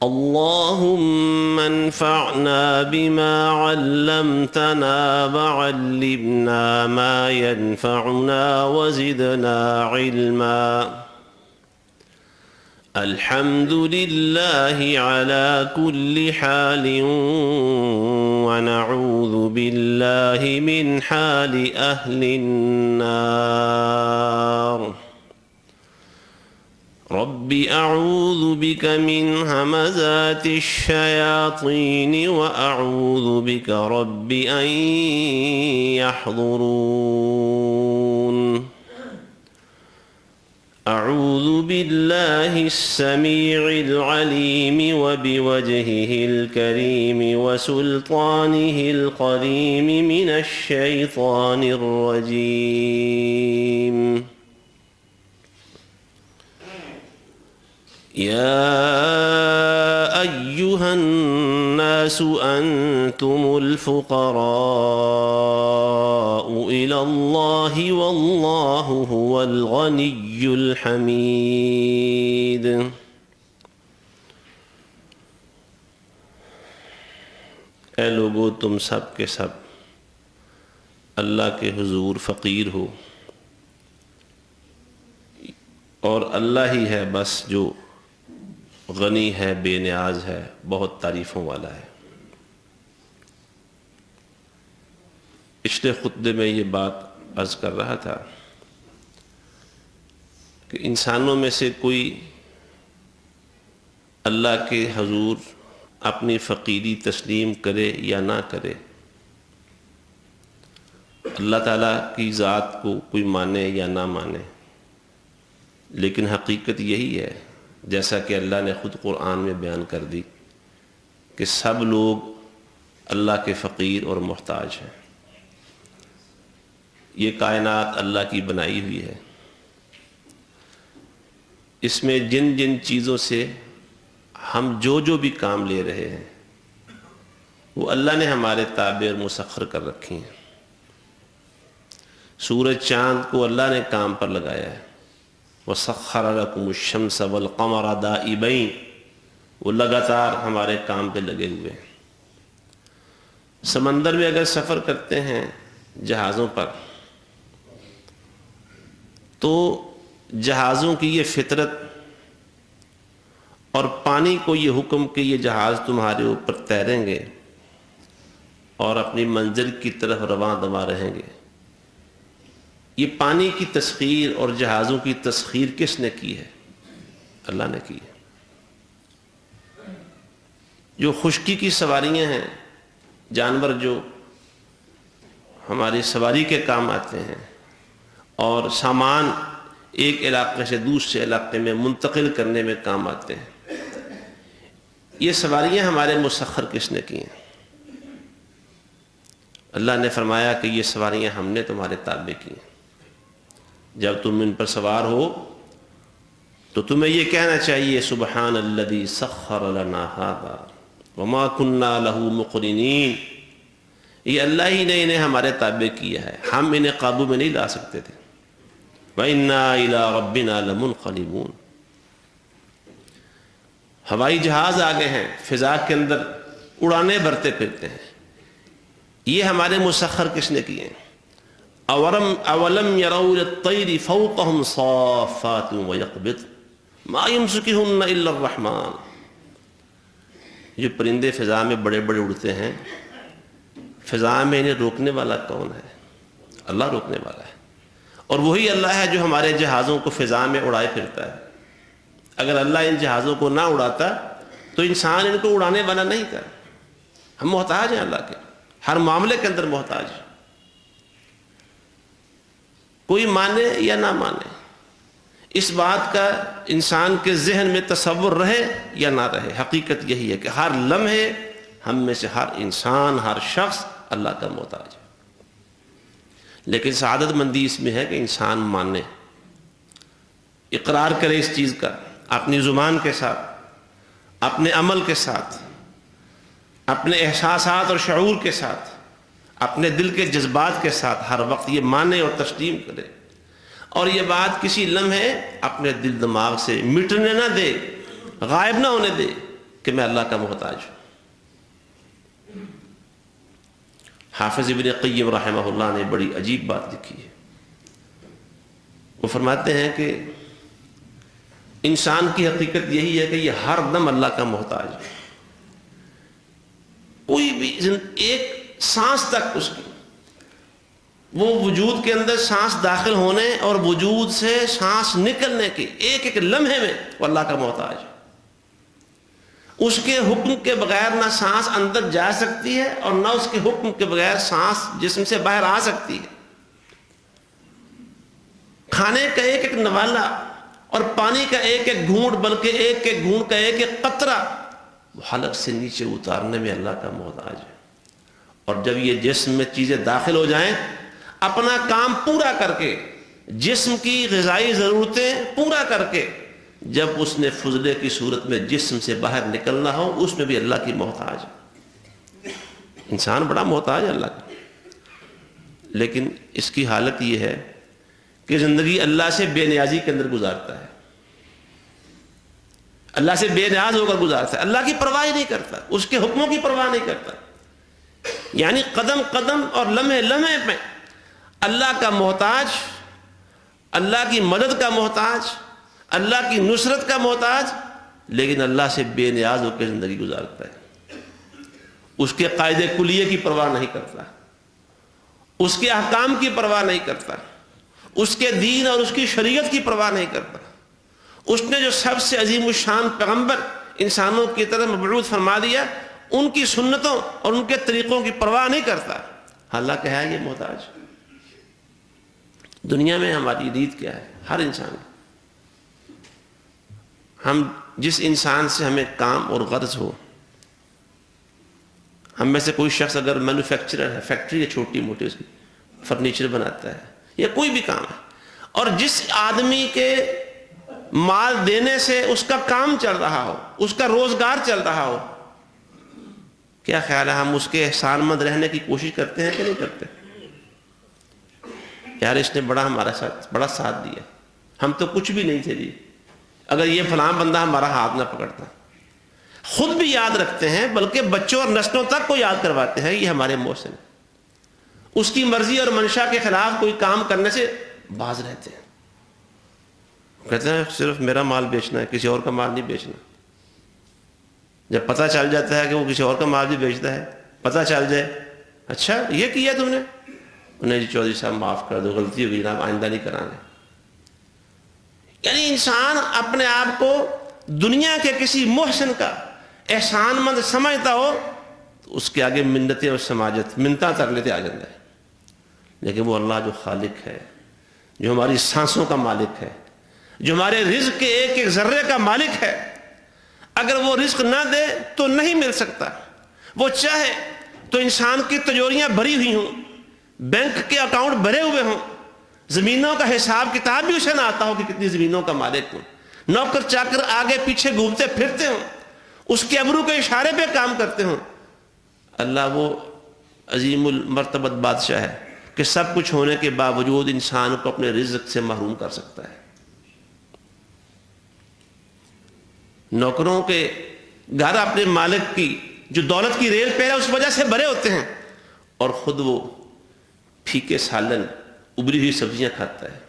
اللهم انفعنا بما علمتنا وعلمنا ما ينفعنا وزدنا علما. الحمد لله على كل حال ونعوذ بالله من حال أهل النار. رب أعوذ بك من همزات الشياطين وأعوذ بك رب أن يحضرون. أعوذ بالله السميع العليم وبوجهه الكريم وسلطانه القديم من الشيطان الرجيم. يا أيها الناس أنتم الفقراء إلى الله والله هو الغني الحميد. اے لوگو تم سب کے سب اللہ کے حضور فقیر ہو، اور اللہ ہی ہے بس جو غنی ہے، بے نیاز ہے، بہت تعریفوں والا ہے۔ پچھلے خطبے میں یہ بات عرض کر رہا تھا کہ انسانوں میں سے کوئی اللہ کے حضور اپنی فقیری تسلیم کرے یا نہ کرے، اللہ تعالیٰ کی ذات کو کوئی مانے یا نہ مانے، لیکن حقیقت یہی ہے جیسا کہ اللہ نے خود قرآن میں بیان کر دی کہ سب لوگ اللہ کے فقیر اور محتاج ہیں۔ یہ کائنات اللہ کی بنائی ہوئی ہے، اس میں جن جن چیزوں سے ہم جو بھی کام لے رہے ہیں وہ اللہ نے ہمارے تابع اور مسخر کر رکھی ہیں۔ سورج چاند کو اللہ نے کام پر لگایا ہے، وَسَخَّرَ لَكُمُ الشَّمْسَ وَالْقَمَرَ دَائِبَيْنِ، وہ لگاتار ہمارے کام پہ لگے ہوئے ہیں۔ سمندر میں اگر سفر کرتے ہیں جہازوں پر تو جہازوں کی یہ فطرت اور پانی کو یہ حکم کہ یہ جہاز تمہارے اوپر تیریں گے اور اپنی منزل کی طرف رواں دواں رہیں گے، یہ پانی کی تسخیر اور جہازوں کی تسخیر کس نے کی ہے؟ اللہ نے کی ہے۔ جو خشکی کی سواریاں ہیں، جانور جو ہماری سواری کے کام آتے ہیں اور سامان ایک علاقے سے دوسرے علاقے میں منتقل کرنے میں کام آتے ہیں، یہ سواریاں ہمارے مسخر کس نے کی ہیں؟ اللہ نے فرمایا کہ یہ سواریاں ہم نے تمہارے تابع کی ہیں۔ جب تم ان پر سوار ہو تو تمہیں یہ کہنا چاہیے سبحان الذی سخر لنا ھذا وما كنا له مقرنین، یہ اللہ ہی نے انہیں ہمارے تابع کیا ہے، ہم انہیں قابو میں نہیں لا سکتے تھے۔ وَإِنَّا إِلَىٰ رَبِّنَا لَمُنْقَلِبُونَ۔ ہوائی جہاز آگے ہیں، فضا کے اندر اڑانے بھرتے پھرتے ہیں، یہ ہمارے مسخر کس نے کیے ہیں؟ اولم يروا الطير فوقهم صافات ويقبض ما يمسكهن الا الرحمن۔ جو پرندے فضا میں بڑے بڑے اڑتے ہیں، فضا میں انہیں روکنے والا کون ہے؟ اللہ روکنے والا ہے، اور وہی اللہ ہے جو ہمارے جہازوں کو فضا میں اڑائے پھرتا ہے۔ اگر اللہ ان جہازوں کو نہ اڑاتا تو انسان ان کو اڑانے والا نہیں تھا۔ ہم محتاج ہیں اللہ کے، ہر معاملے کے اندر محتاج ہیں، کوئی مانے یا نہ مانے، اس بات کا انسان کے ذہن میں تصور رہے یا نہ رہے، حقیقت یہی ہے کہ ہر لمحے ہم میں سے ہر انسان، ہر شخص اللہ کا محتاج ہے۔ لیکن سعادت مندی اس میں ہے کہ انسان مانے، اقرار کرے اس چیز کا اپنی زبان کے ساتھ، اپنے عمل کے ساتھ، اپنے احساسات اور شعور کے ساتھ، اپنے دل کے جذبات کے ساتھ ہر وقت یہ مانے اور تسلیم کرے، اور یہ بات کسی لمحے اپنے دل دماغ سے مٹنے نہ دے، غائب نہ ہونے دے کہ میں اللہ کا محتاج ہوں۔ حافظ ابن قیم رحمہ اللہ نے بڑی عجیب بات لکھی ہے۔ وہ فرماتے ہیں کہ انسان کی حقیقت یہی ہے کہ یہ ہر دم اللہ کا محتاج ہے۔ کوئی بھی ایک سانس تک اس کی، وہ وجود کے اندر سانس داخل ہونے اور وجود سے سانس نکلنے کے ایک ایک لمحے میں وہ اللہ کا محتاج ہے۔ اس کے حکم کے بغیر نہ سانس اندر جا سکتی ہے اور نہ اس کے حکم کے بغیر سانس جسم سے باہر آ سکتی ہے۔ کھانے کا ایک ایک نوالا اور پانی کا ایک ایک گھونٹ، بلکہ ایک ایک گھونٹ کا ایک ایک قطرہ وہ حلق سے نیچے اتارنے میں اللہ کا محتاج ہے۔ اور جب یہ جسم میں چیزیں داخل ہو جائیں، اپنا کام پورا کر کے، جسم کی غذائی ضرورتیں پورا کر کے، جب اس نے فضلے کی صورت میں جسم سے باہر نکلنا ہو، اس میں بھی اللہ کی محتاج ہے۔ انسان بڑا محتاج ہے اللہ کا، لیکن اس کی حالت یہ ہے کہ زندگی اللہ سے بے نیازی کے اندر گزارتا ہے، اللہ سے بے نیاز ہو کر گزارتا ہے، اللہ کی پرواہ نہیں کرتا، اس کے حکموں کی پرواہ نہیں کرتا۔ یعنی قدم قدم اور لمحے لمحے میں اللہ کا محتاج، اللہ کی مدد کا محتاج، اللہ کی نصرت کا محتاج، لیکن اللہ سے بے نیاز ہو کے زندگی گزارتا ہے۔ اس کے قاعدے کلیے کی پرواہ نہیں کرتا، اس کے احکام کی پرواہ نہیں کرتا، اس کے دین اور اس کی شریعت کی پرواہ نہیں کرتا۔ اس نے جو سب سے عظیم الشان پیغمبر انسانوں کی طرف مبعوث فرما دیا، ان کی سنتوں اور ان کے طریقوں کی پرواہ نہیں کرتا، حالانکہ ہے یہ محتاج۔ دنیا میں ہماری ریت کیا ہے؟ ہر انسان، ہم جس انسان سے ہمیں کام اور غرض ہو، ہم میں سے کوئی شخص اگر مینوفیکچرر ہے، فیکٹری ہے چھوٹی موٹی، اس کی فرنیچر بناتا ہے یا کوئی بھی کام ہے، اور جس آدمی کے مال دینے سے اس کا کام چل رہا ہو، اس کا روزگار چل رہا ہو، کیا خیال ہے ہم اس کے احسان مند رہنے کی کوشش کرتے ہیں کہ نہیں کرتے؟ یار اس نے ہمارا بڑا ساتھ دیا، ہم تو کچھ بھی نہیں تھے جی، اگر یہ فلاں بندہ ہمارا ہاتھ نہ پکڑتا۔ خود بھی یاد رکھتے ہیں، بلکہ بچوں اور نسلوں تک کو یاد کرواتے ہیں یہ ہمارے محسن، اس کی مرضی اور منشا کے خلاف کوئی کام کرنے سے باز رہتے ہیں۔ کہتے ہیں صرف میرا مال بیچنا ہے، کسی اور کا مال نہیں بیچنا۔ جب پتہ چل جاتا ہے کہ وہ کسی اور کا مال بھی بیچتا ہے، پتہ چل جائے، اچھا یہ کیا تم نے؟ انہیں جی چودھری صاحب معاف کر دو، غلطی ہو گئی جناب، آئندہ نہیں کریں گے۔ یعنی انسان اپنے آپ کو دنیا کے کسی محسن کا احسان مند سمجھتا ہو تو اس کے آگے منتیں اور سماجت منتیں کر لیتے آ جاتا ہے، لیکن وہ اللہ جو خالق ہے، جو ہماری سانسوں کا مالک ہے، جو ہمارے رزق کے ایک ایک ذرے کا مالک ہے، اگر وہ رزق نہ دے تو نہیں مل سکتا۔ وہ چاہے تو انسان کی تجوریاں بھری ہوئی ہوں، بینک کے اکاؤنٹ بھرے ہوئے ہوں، زمینوں کا حساب کتاب بھی اسے نہ آتا ہو کہ کتنی زمینوں کا مالک ہوں، نوکر چاکر آگے پیچھے گھومتے پھرتے ہوں، اس کے ابرو کے اشارے پہ کام کرتے ہوں، اللہ وہ عظیم المرتبت بادشاہ ہے کہ سب کچھ ہونے کے باوجود انسان کو اپنے رزق سے محروم کر سکتا ہے۔ نوکروں کے گھر اپنے مالک کی جو دولت کی ریل پہ ہے اس وجہ سے بھرے ہوتے ہیں، اور خود وہ پھیکے سالن ابری ہوئی سبزیاں کھاتا ہے۔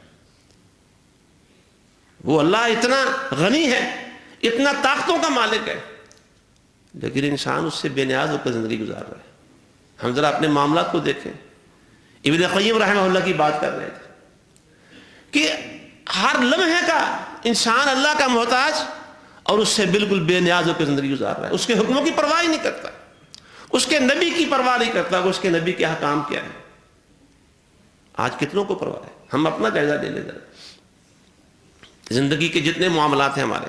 وہ اللہ اتنا غنی ہے، اتنا طاقتوں کا مالک ہے، لیکن انسان اس سے بے نیاز ہو کر زندگی گزار رہا ہے۔ ہم ذرا اپنے معاملات کو دیکھیں۔ ابن قیم رحمہ اللہ کی بات کر رہے تھے کہ ہر لمحے کا انسان اللہ کا محتاج اور اس سے بالکل بے نیاز ہو کے زندگی گزار رہا ہے، اس کے حکموں کی پرواہ ہی نہیں کرتا، اس کے نبی کی پرواہ نہیں کرتا کہ اس کے نبی کے احکام کیا ہے۔ آج کتنوں کو پرواہ ہے؟ ہم اپنا جائزہ لے لیں ذرا۔ زندگی کے جتنے معاملات ہیں ہمارے،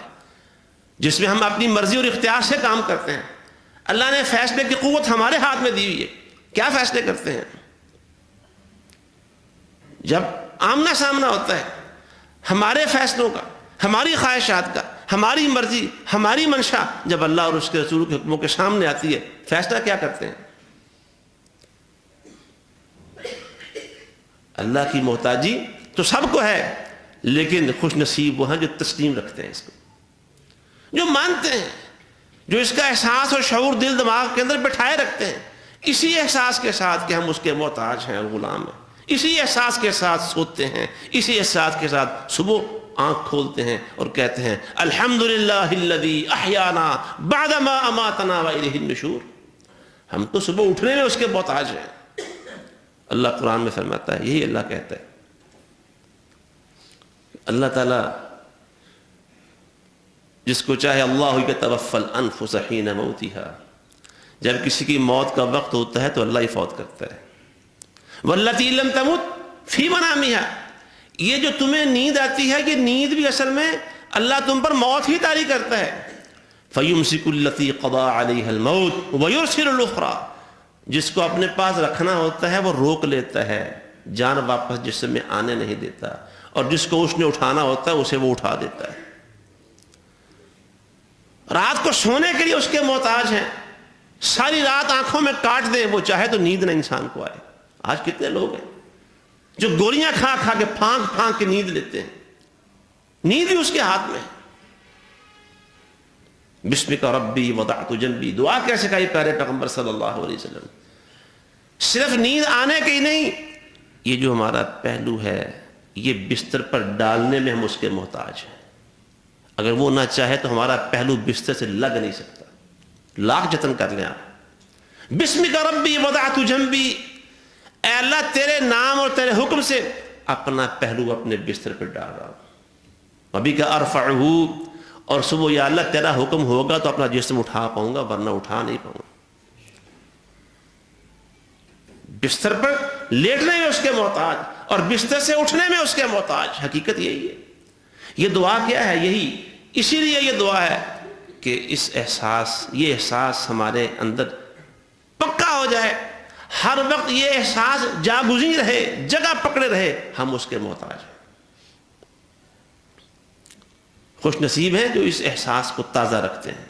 جس میں ہم اپنی مرضی اور اختیار سے کام کرتے ہیں، اللہ نے فیصلے کی قوت ہمارے ہاتھ میں دی ہوئی ہے، کیا فیصلے کرتے ہیں؟ جب آمنا سامنا ہوتا ہے ہمارے فیصلوں کا، ہماری خواہشات کا، ہماری مرضی، ہماری منشا جب اللہ اور اس کے رسول کے حکموں کے سامنے آتی ہے، فیصلہ کیا کرتے ہیں؟ اللہ کی محتاجی تو سب کو ہے، لیکن خوش نصیب وہ ہیں جو تسلیم رکھتے ہیں، اس کو جو مانتے ہیں جو اس کا احساس اور شعور دل دماغ کے اندر بٹھائے رکھتے ہیں، اسی احساس کے ساتھ کہ ہم اس کے محتاج ہیں اور غلام ہیں، اسی احساس کے ساتھ سوتے ہیں، اسی احساس کے ساتھ صبح آنکھ کھولتے ہیں اور کہتے ہیں الحمدللہ الذی احیانا بعد ما اماتنا والیہ النشور۔ ہم تو صبح اٹھنے میں اس کے محتاج ہیں۔ اللہ قرآن میں فرماتا ہے، یہی اللہ کہتا ہے، اللہ تعالیٰ جس کو چاہے اللہ یتوفی الانفس حین موتہا، جب کسی کی موت کا وقت ہوتا ہے تو اللہ ہی فوت کرتا ہے۔ واللتی لم تمت فی منامہا، یہ جو تمہیں نیند آتی ہے، یہ نیند بھی اصل میں اللہ تم پر موت ہی طاری کرتا ہے۔ فیمسک التی قضی علیہا الموت ویرسل الاخری، جس کو اپنے پاس رکھنا ہوتا ہے وہ روک لیتا ہے، جان واپس جسم میں آنے نہیں دیتا، اور جس کو اس نے اٹھانا ہوتا ہے اسے وہ اٹھا دیتا ہے۔ رات کو سونے کے لیے اس کے محتاج ہیں، ساری رات آنکھوں میں کاٹ دیں، وہ چاہے تو نیند نہ انسان کو آئے۔ آج کتنے لوگ ہیں جو گولیاں کھا کھا کے پھانک پھانک کے نیند لیتے ہیں، نیند بھی اس کے ہاتھ میں۔ بسمک ربی وضعت جنبی، دعا کیسے سکھائی پیارے پیغمبر صلی اللہ علیہ وسلم۔ صرف نیند آنے کے ہی نہیں، یہ جو ہمارا پہلو ہے یہ بستر پر ڈالنے میں ہم اس کے محتاج ہیں۔ اگر وہ نہ چاہے تو ہمارا پہلو بستر سے لگ نہیں سکتا، لاکھ جتن کر لیں آپ۔ بسمک ربی وضعت جنبی، اے اللہ تیرے نام اور تیرے حکم سے اپنا پہلو اپنے بستر پر ڈال رہا ہوں۔ وبک ارفعہ، اور صبح یا اللہ تیرا حکم ہوگا تو اپنا جسم اٹھا پاؤں گا، ورنہ اٹھا نہیں پاؤں گا۔ بستر پر لیٹنے میں اس کے محتاج اور بستر سے اٹھنے میں اس کے محتاج، حقیقت یہی ہے۔ یہ دعا کیا ہے؟ یہی، اسی لیے یہ دعا ہے کہ یہ احساس ہمارے اندر پکا ہو جائے، ہر وقت یہ احساس جاگزیں رہے، جگہ پکڑے رہے، ہم اس کے محتاج ہیں۔ خوش نصیب ہیں جو اس احساس کو تازہ رکھتے ہیں،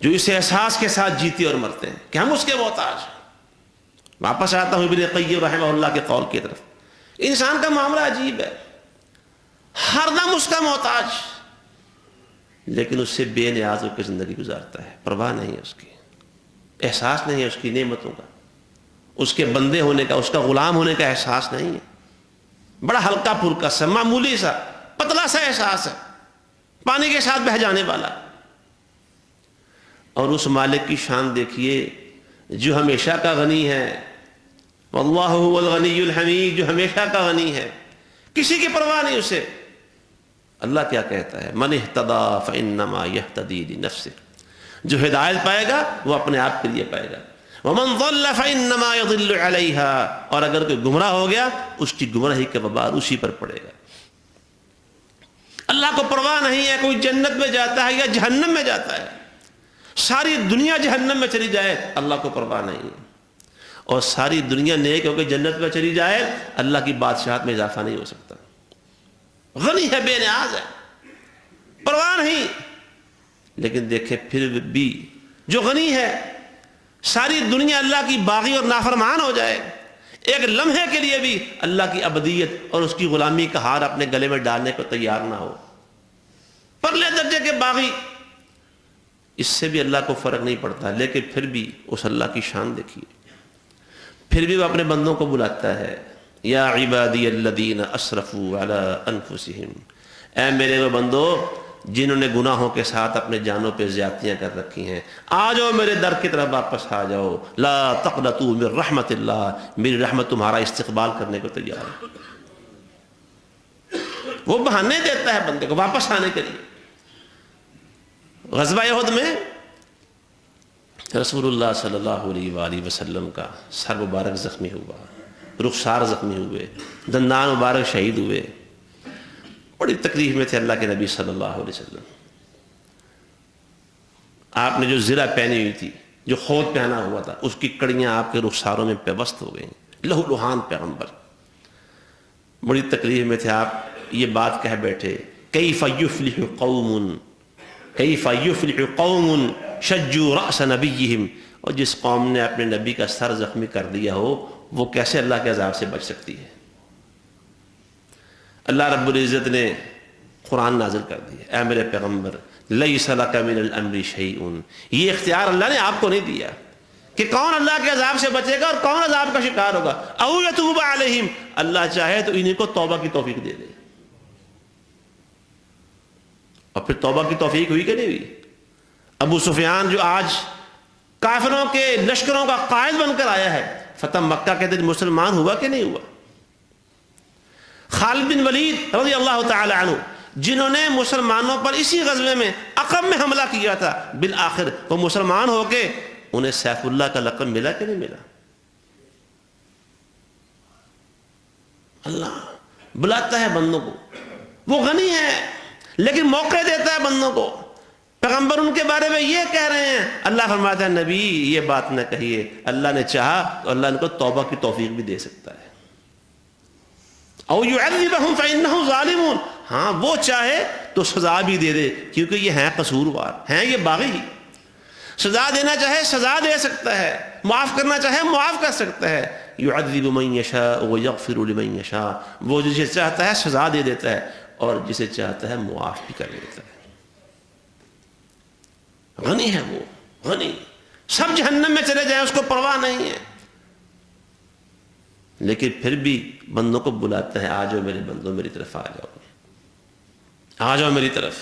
جو اس احساس کے ساتھ جیتے اور مرتے ہیں کہ ہم اس کے محتاج ہیں۔ واپس آتا ہوں ابن قیم رحمہ اللہ کے قول کی طرف۔ انسان کا معاملہ عجیب ہے، ہر دم اس کا محتاج، لیکن اس سے بے نیاز ہو کے زندگی گزارتا ہے، پرواہ نہیں ہے اس کی، احساس نہیں ہے اس کی نعمتوں کا، اس کے بندے ہونے کا، اس کا غلام ہونے کا احساس نہیں ہے۔ بڑا ہلکا پھلکا سا، معمولی سا، پتلا سا احساس ہے، پانی کے ساتھ بہہ جانے والا۔ اور اس مالک کی شان دیکھیے جو ہمیشہ کا غنی ہے، واللہ هو الغنی الحمید، جو ہمیشہ کا غنی ہے، کسی کی پرواہ نہیں اسے۔ اللہ کیا کہتا ہے؟ من اہتدی فانما یہتدی لنفسہ، جو ہدایت پائے گا وہ اپنے آپ کے لیے پائے گا، ومن ضل فانما یضل علیہا، اور اگر کوئی گمراہ ہو گیا اس کی گمراہی کا وبال اسی پر پڑے گا۔ اللہ کو پرواہ نہیں ہے کوئی جنت میں جاتا ہے یا جہنم میں جاتا ہے، ساری دنیا جہنم میں چلی جائے اللہ کو پرواہ نہیں ہے، اور ساری دنیا نیک ہو کے جنت میں چلی جائے اللہ کی بادشاہت میں اضافہ نہیں ہو سکتا۔ غنی ہے، بے نیاز ہے، پرواہ نہیں۔ لیکن دیکھیں پھر بھی جو غنی ہے، ساری دنیا اللہ کی باغی اور نافرمان ہو جائے، ایک لمحے کے لیے بھی اللہ کی ابدیت اور اس کی غلامی کا ہار اپنے گلے میں ڈالنے کو تیار نہ ہو، پرلے درجے کے باغی، اس سے بھی اللہ کو فرق نہیں پڑتا۔ لیکن پھر بھی اس اللہ کی شان دیکھیے، پھر بھی وہ اپنے بندوں کو بلاتا ہے، یا عبادی الذین اسرفوا علی انفسہم، اے میرے وہ بندو جنہوں نے گناہوں کے ساتھ اپنے جانوں پہ زیادتیاں کر رکھی ہیں، آ جاؤ میرے در کی طرف واپس آ جاؤ، لا تقنطوا من رحمت اللہ، میری رحمت تمہارا استقبال کرنے کو تیار ہے۔ وہ بہانے دیتا ہے بندے کو واپس آنے کے لیے۔ غزوہ احد میں رسول اللہ صلی اللہ علیہ وآلہ وسلم کا سر مبارک زخمی ہوا، رخسار زخمی ہوئے، دندان مبارک شہید ہوئے، بڑی تکلیف میں تھے اللہ کے نبی صلی اللہ علیہ وسلم۔ آپ نے جو زرہ پہنی ہوئی تھی، جو خود پہنا ہوا تھا، اس کی کڑیاں آپ کے رخساروں میں پیوست ہو گئیں، لہو لہان پیغمبر، بڑی تکلیف میں تھے آپ۔ یہ بات کہہ بیٹھے، کیف یفلح قوم، کیف یفلح قوم شجوا رأس نبیہم، اور جس قوم نے اپنے نبی کا سر زخمی کر دیا ہو وہ کیسے اللہ کے عذاب سے بچ سکتی ہے؟ اللہ رب العزت نے قرآن نازل کر دیا، اے میرے پیغمبر لیس لک من الامر شیء، یہ اختیار اللہ نے آپ کو نہیں دیا کہ کون اللہ کے عذاب سے بچے گا اور کون عذاب کا شکار ہوگا. او یتوب علیہم، اللہ چاہے تو انہیں کو توبہ کی توفیق دے دے. اور پھر توبہ کی توفیق ہوئی کہ نہیں ہوئی؟ ابو سفیان جو آج کافروں کے لشکروں کا قائد بن کر آیا ہے، فتح مکہ کے دن مسلمان ہوا کہ نہیں ہوا؟ خالد بن ولید رضی اللہ تعالی عنہ، جنہوں نے مسلمانوں پر اسی غزوے میں عقب میں حملہ کیا تھا، بالآخر وہ مسلمان ہو کے انہیں سیف اللہ کا لقب ملا کہ نہیں ملا؟ اللہ بلاتا ہے بندوں کو، وہ غنی ہے لیکن موقع دیتا ہے بندوں کو. پیغمبر ان کے بارے میں یہ کہہ رہے ہیں، اللہ فرماتا ہے نبی یہ بات نہ کہیے، اللہ نے چاہا تو اللہ ان کو توبہ کی توفیق بھی دے سکتا ہے. او یعذبہم فإنہم ظالمون، ہاں وہ چاہے تو سزا بھی دے دے کیونکہ یہ ہیں قصوروار، ہیں یہ باغی. سزا دینا چاہے سزا دے سکتا ہے، معاف کرنا چاہے معاف کر سکتا ہے. یعذب من یشاء ویغفر لمن یشاء، وہ جسے چاہتا ہے سزا دے دیتا ہے اور جسے چاہتا ہے معاف بھی کر دیتا ہے. غنی ہے وہ، غنی، سب جہنم میں چلے جائیں اس کو پرواہ نہیں ہے، لیکن پھر بھی بندوں کو بلاتا ہے آ جاؤ میرے بندوں میری طرف آ جاؤ، آ جاؤ میری طرف.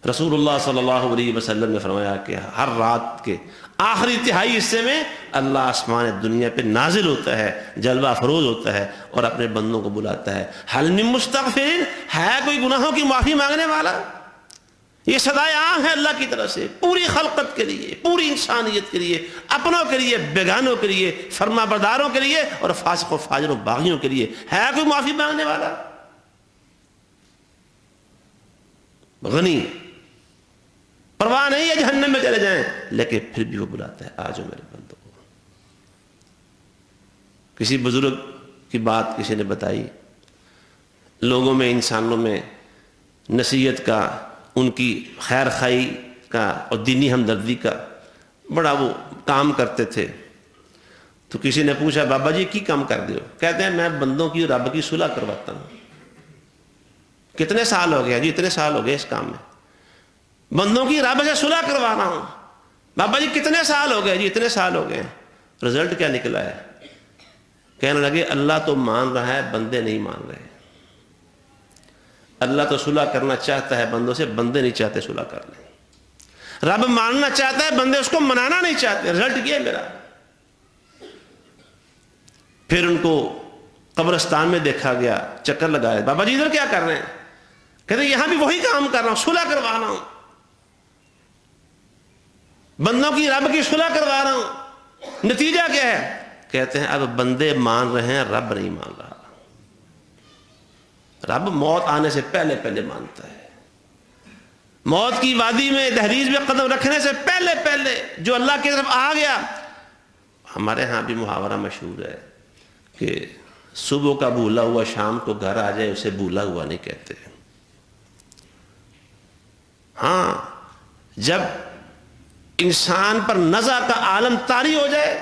رسول اللہ صلی اللہ علیہ وسلم نے فرمایا کہ ہر رات کے آخری تہائی حصے میں اللہ آسمان دنیا پہ نازل ہوتا ہے، جلوہ افروز ہوتا ہے اور اپنے بندوں کو بلاتا ہے. حل من مستغفر، ہے کوئی گناہوں کی معافی مانگنے والا؟ یہ صدائے عام ہے اللہ کی طرف سے پوری خلقت کے لیے، پوری انسانیت کے لیے، اپنوں کے لیے، بیگانوں کے لیے، فرما برداروں کے لیے اور فاسق و فاجر و باغیوں کے لیے. ہے کوئی معافی مانگنے والا؟ غنی، پرواہ نہیں ہے جہنم میں چلے جائیں، لیکن پھر بھی وہ بلاتا ہے آ جاؤ میرے بندوں کو. کسی بزرگ کی بات کسی نے بتائی، لوگوں میں، انسانوں میں نصیحت کا، ان کی خیر خواہی کا اور دینی ہمدردی کا بڑا وہ کام کرتے تھے. تو کسی نے پوچھا بابا جی کی کام کر دے ہو؟ کہتے ہیں میں بندوں کی رب کی صلح کرواتا ہوں. کتنے سال ہو گیا جی؟ اتنے سال ہو گئے اس کام میں، بندوں کی رب سے صلح کروا رہا ہوں. بابا جی کتنے سال ہو گئے جی؟ اتنے سال ہو گئے. رزلٹ کیا نکلا ہے؟ کہنے لگے اللہ تو مان رہا ہے بندے نہیں مان رہے. اللہ تو صلح کرنا چاہتا ہے بندوں سے، بندے نہیں چاہتے صلح کر لیں. رب ماننا چاہتا ہے، بندے اس کو منانا نہیں چاہتے. رزلٹ یہ ہے میرا. پھر ان کو قبرستان میں دیکھا گیا، چکر لگایا، بابا جی ادھر کیا کر رہے ہیں؟ کہتے ہیں یہاں بھی وہی کام کر رہا ہوں، صلح کروا رہا ہوں، بندوں کی رب کی صلح کروا رہا ہوں. نتیجہ کیا ہے؟ کہتے ہیں اب بندے مان رہے ہیں، رب نہیں مان رہا. رب موت آنے سے پہلے پہلے مانتا ہے. موت کی وادی میں دہلیز میں قدم رکھنے سے پہلے پہلے جو اللہ کی طرف آ گیا. ہمارے ہاں بھی محاورہ مشہور ہے کہ صبح کا بھولا ہوا شام کو گھر آ جائے اسے بھولا ہوا نہیں کہتے. ہاں جب انسان پر نزع کا عالم طاری ہو جائے،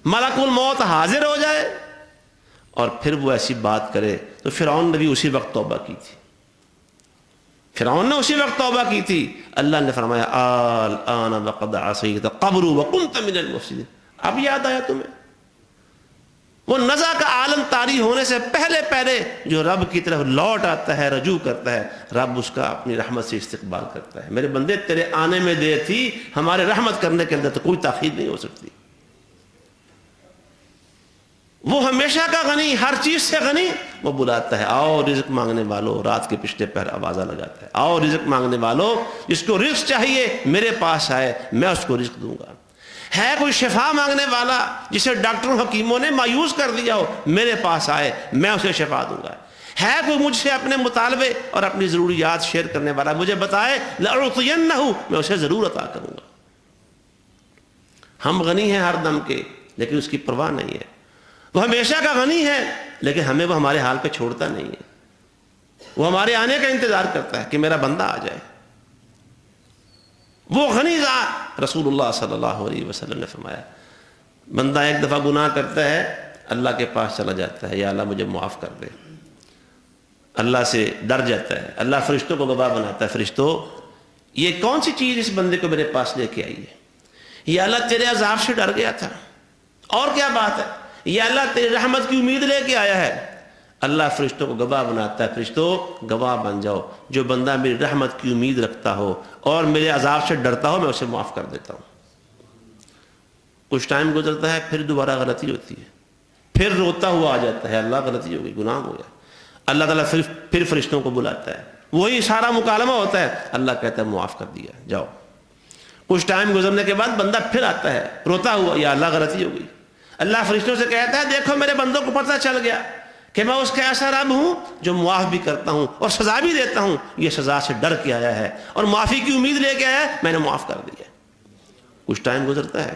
ملک الموت حاضر ہو جائے اور پھر وہ ایسی بات کرے، تو فرعون نے بھی اسی وقت توبہ کی تھی. فرعون نے اسی وقت توبہ کی تھی. اللہ نے فرمایا الآن وقد عصیت قبل وکنت من المفسدین. اب یاد آیا تمہیں؟ وہ نزع کا عالم طاری ہونے سے پہلے پہلے جو رب کی طرف لوٹ آتا ہے، رجوع کرتا ہے، رب اس کا اپنی رحمت سے استقبال کرتا ہے. میرے بندے تیرے آنے میں دیر تھی، ہمارے رحمت کرنے کے اندر تو کوئی تاخیر نہیں ہو سکتی. وہ ہمیشہ کا غنی، ہر چیز سے غنی، وہ بلاتا ہے آؤ رزق مانگنے والو. رات کے پچھلے پہر آوازہ لگاتا ہے آؤ رزق مانگنے والو، جس کو رزق چاہیے میرے پاس آئے، میں اس کو رزق دوں گا. ہے کوئی شفا مانگنے والا جسے ڈاکٹروں حکیموں نے مایوس کر دیا ہو، میرے پاس آئے، میں اسے شفا دوں گا. ہے کوئی مجھ سے اپنے مطالبے اور اپنی ضروریات شیئر کرنے والا، مجھے بتائے لأعطینہ، میں اسے ضرور عطا کروں گا. ہم غنی ہیں ہر دم کے، لیکن اس کی پرواہ نہیں ہے. وہ ہمیشہ کا غنی ہے، لیکن ہمیں وہ ہمارے حال پہ چھوڑتا نہیں ہے. وہ ہمارے آنے کا انتظار کرتا ہے کہ میرا بندہ آ جائے. وہ غنی ذات، رسول اللہ صلی اللہ علیہ وسلم نے فرمایا بندہ ایک دفعہ گناہ کرتا ہے، اللہ کے پاس چلا جاتا ہے، یا اللہ مجھے معاف کر دے. اللہ سے ڈر جاتا ہے، اللہ فرشتوں کو گواہ بناتا ہے، فرشتوں یہ کون سی چیز اس بندے کو میرے پاس لے کے آئی ہے؟ یا اللہ تیرے عذاب سے ڈر گیا تھا، اور کیا بات ہے؟ یا اللہ تیری رحمت کی امید لے کے آیا ہے۔ اللہ فرشتوں کو گواہ بناتا ہے، فرشتوں گواہ بن جاؤ، جو بندہ میری رحمت کی امید رکھتا ہو اور میرے عذاب سے ڈرتا ہو میں اسے معاف کر دیتا ہوں۔ کچھ ٹائم گزرتا ہے، پھر دوبارہ غلطی ہوتی ہے، پھر روتا ہوا آ جاتا ہے، اللہ غلطی ہو گئی، گناہ ہو گیا۔ اللہ تعالیٰ پھر فرشتوں کو بلاتا ہے، وہی سارا مکالمہ ہوتا ہے، اللہ کہتا ہے معاف کر دیا، جاؤ۔ کچھ ٹائم گزرنے کے بعد بندہ پھر آتا ہے روتا ہوا، یا اللہ غلطی ہو گئی۔ اللہ فرشتوں سے کہتا ہے دیکھو میرے بندوں کو پتہ چل گیا کہ میں اس کا ایسا رب ہوں جو معاف بھی کرتا ہوں اور سزا بھی دیتا ہوں، یہ سزا سے ڈر کے آیا ہے اور معافی کی امید لے کے آیا ہے، میں نے معاف کر دیا۔ کچھ ٹائم گزرتا ہے،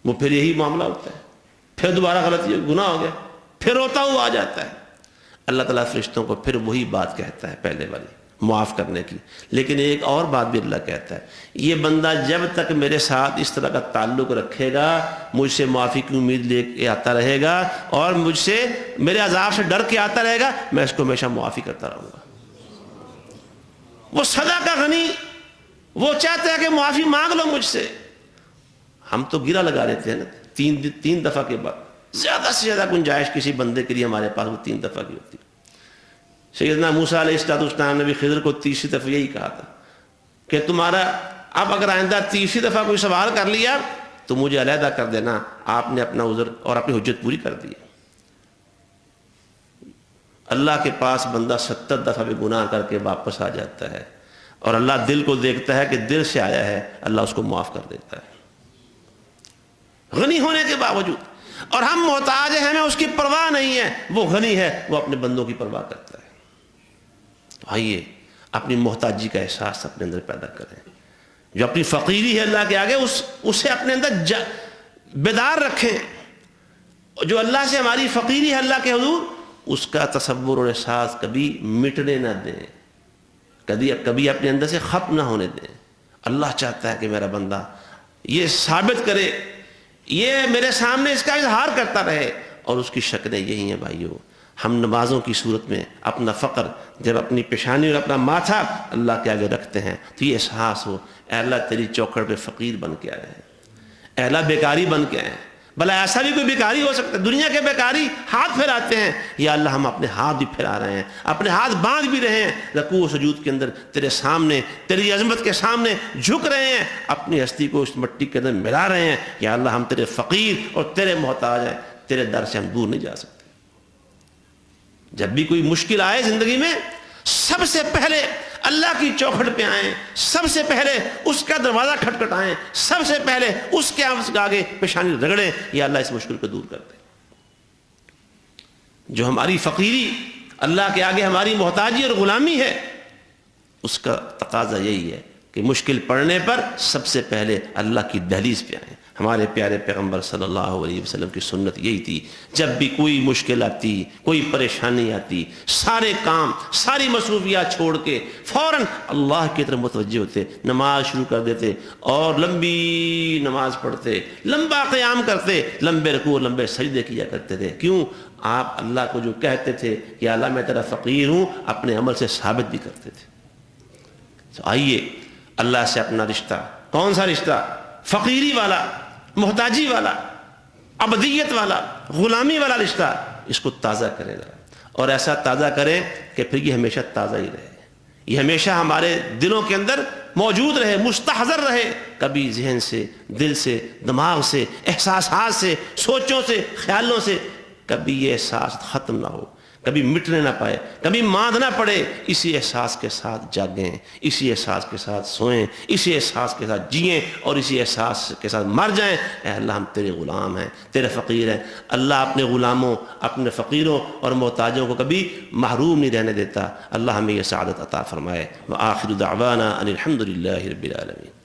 وہ پھر یہی معاملہ ہوتا ہے، پھر دوبارہ غلطی گناہ ہو گیا، پھر روتا ہوا آ جاتا ہے۔ اللہ تعالیٰ فرشتوں کو پھر وہی بات کہتا ہے پہلے والی، معاف کرنے کی، لیکن ایک اور بات بھی اللہ کہتا ہے، یہ بندہ جب تک میرے ساتھ اس طرح کا تعلق رکھے گا، مجھ سے معافی کی امید لے کے آتا رہے گا اور مجھ سے میرے عذاب سے ڈر کے آتا رہے گا، میں اس کو ہمیشہ معافی کرتا رہوں گا۔ وہ سدا کا غنی، وہ چاہتا ہے کہ معافی مانگ لو مجھ سے۔ ہم تو گرا لگا لیتے ہیں نا، تین دفعہ کے بعد، زیادہ سے زیادہ گنجائش کسی بندے کے لیے ہمارے پاس وہ 3 دفعہ کی ہوتی ہے۔ سیدنا موسیٰ علیہ السلام نے بھی خضر کو 30 دفعہ یہی کہا تھا کہ تمہارا اب اگر آئندہ 30 دفعہ کوئی سوال کر لیا تو مجھے علیحدہ کر دینا۔ آپ نے اپنا عذر اور اپنی حجت پوری کر دی۔ اللہ کے پاس بندہ 70 دفعہ بھی گناہ کر کے واپس آ جاتا ہے اور اللہ دل کو دیکھتا ہے کہ دل سے آیا ہے، اللہ اس کو معاف کر دیتا ہے غنی ہونے کے باوجود۔ اور ہم محتاج ہیں، ہمیں اس کی پرواہ نہیں ہے، وہ غنی ہے، وہ اپنے بندوں کی پرواہ کرتا ہے۔ تو آئیے اپنی محتاجی کا احساس اپنے اندر پیدا کریں، جو اپنی فقیری ہے اللہ کے آگے اسے اپنے اندر بیدار رکھیں، جو اللہ سے ہماری فقیری ہے اللہ کے حضور، اس کا تصور اور احساس کبھی مٹنے نہ دیں، کبھی اپنے اندر سے ختم نہ ہونے دیں۔ اللہ چاہتا ہے کہ میرا بندہ یہ ثابت کرے، یہ میرے سامنے اس کا اظہار کرتا رہے، اور اس کی شکلیں یہی ہیں بھائیو۔ ہم نمازوں کی صورت میں اپنا فقر جب اپنی پیشانی اور اپنا ماتھا اللہ کے آگے رکھتے ہیں تو یہ احساس ہو، اے اللہ تیری چوکھٹ پہ فقیر بن کے آئے ہیں، اے اللہ بیکاری بن کے آئے ہیں۔ بھلا ایسا بھی کوئی بیکاری ہو سکتا ہے؟ دنیا کے بیکاری ہاتھ پھیلاتے ہیں، یا اللہ ہم اپنے ہاتھ بھی پھیلا رہے ہیں، اپنے ہاتھ باندھ بھی رہے ہیں، رکوع و سجود کے اندر تیرے سامنے، تیری عظمت کے سامنے جھک رہے ہیں، اپنی ہستی کو اس مٹی کے اندر ملا رہے ہیں۔ یا اللہ ہم تیرے فقیر اور تیرے محتاج ہیں، تیرے در سے ہم دور نہیں جا سکتے۔ جب بھی کوئی مشکل آئے زندگی میں، سب سے پہلے اللہ کی چوکھٹ پہ آئیں، سب سے پہلے اس کا دروازہ کھٹکھٹائیں، سب سے پہلے اس کے آگے پیشانی رگڑیں، یا اللہ اس مشکل کو دور کر دے۔ جو ہماری فقیری اللہ کے آگے ہماری محتاجی اور غلامی ہے، اس کا تقاضا یہی ہے کہ مشکل پڑنے پر سب سے پہلے اللہ کی دہلیز پہ آئیں۔ ہمارے پیارے پیغمبر صلی اللہ علیہ وسلم کی سنت یہی تھی، جب بھی کوئی مشکل آتی، کوئی پریشانی آتی، سارے کام، ساری مصروفیات چھوڑ کے فوراً اللہ کی طرف متوجہ ہوتے، نماز شروع کر دیتے اور لمبی نماز پڑھتے، لمبا قیام کرتے، لمبے رکوع، لمبے سجدے کیا کرتے تھے۔ کیوں؟ آپ اللہ کو جو کہتے تھے کہ اللہ میں تیرا فقیر ہوں، اپنے عمل سے ثابت بھی کرتے تھے۔ تو آئیے اللہ سے اپنا رشتہ، کون سا رشتہ؟ فقیری والا، محتاجی والا، عبدیت والا، غلامی والا رشتہ، اس کو تازہ کرے گا، اور ایسا تازہ کریں کہ پھر یہ ہمیشہ تازہ ہی رہے، یہ ہمیشہ ہمارے دلوں کے اندر موجود رہے، مستحضر رہے، کبھی ذہن سے، دل سے، دماغ سے، احساسات سے، سوچوں سے، خیالوں سے کبھی یہ احساس ختم نہ ہو، کبھی مٹنے نہ پائے، کبھی ماند نہ پڑے۔ اسی احساس کے ساتھ جاگیں، اسی احساس کے ساتھ سوئیں، اسی احساس کے ساتھ جئیں، اور اسی احساس کے ساتھ مر جائیں، اے اللہ ہم تیرے غلام ہیں، تیرے فقیر ہیں۔ اللہ اپنے غلاموں، اپنے فقیروں اور محتاجوں کو کبھی محروم نہیں رہنے دیتا۔ اللہ ہمیں یہ سعادت عطا فرمائے۔ وآخر دعوانا ان الحمد للہ رب العالمین۔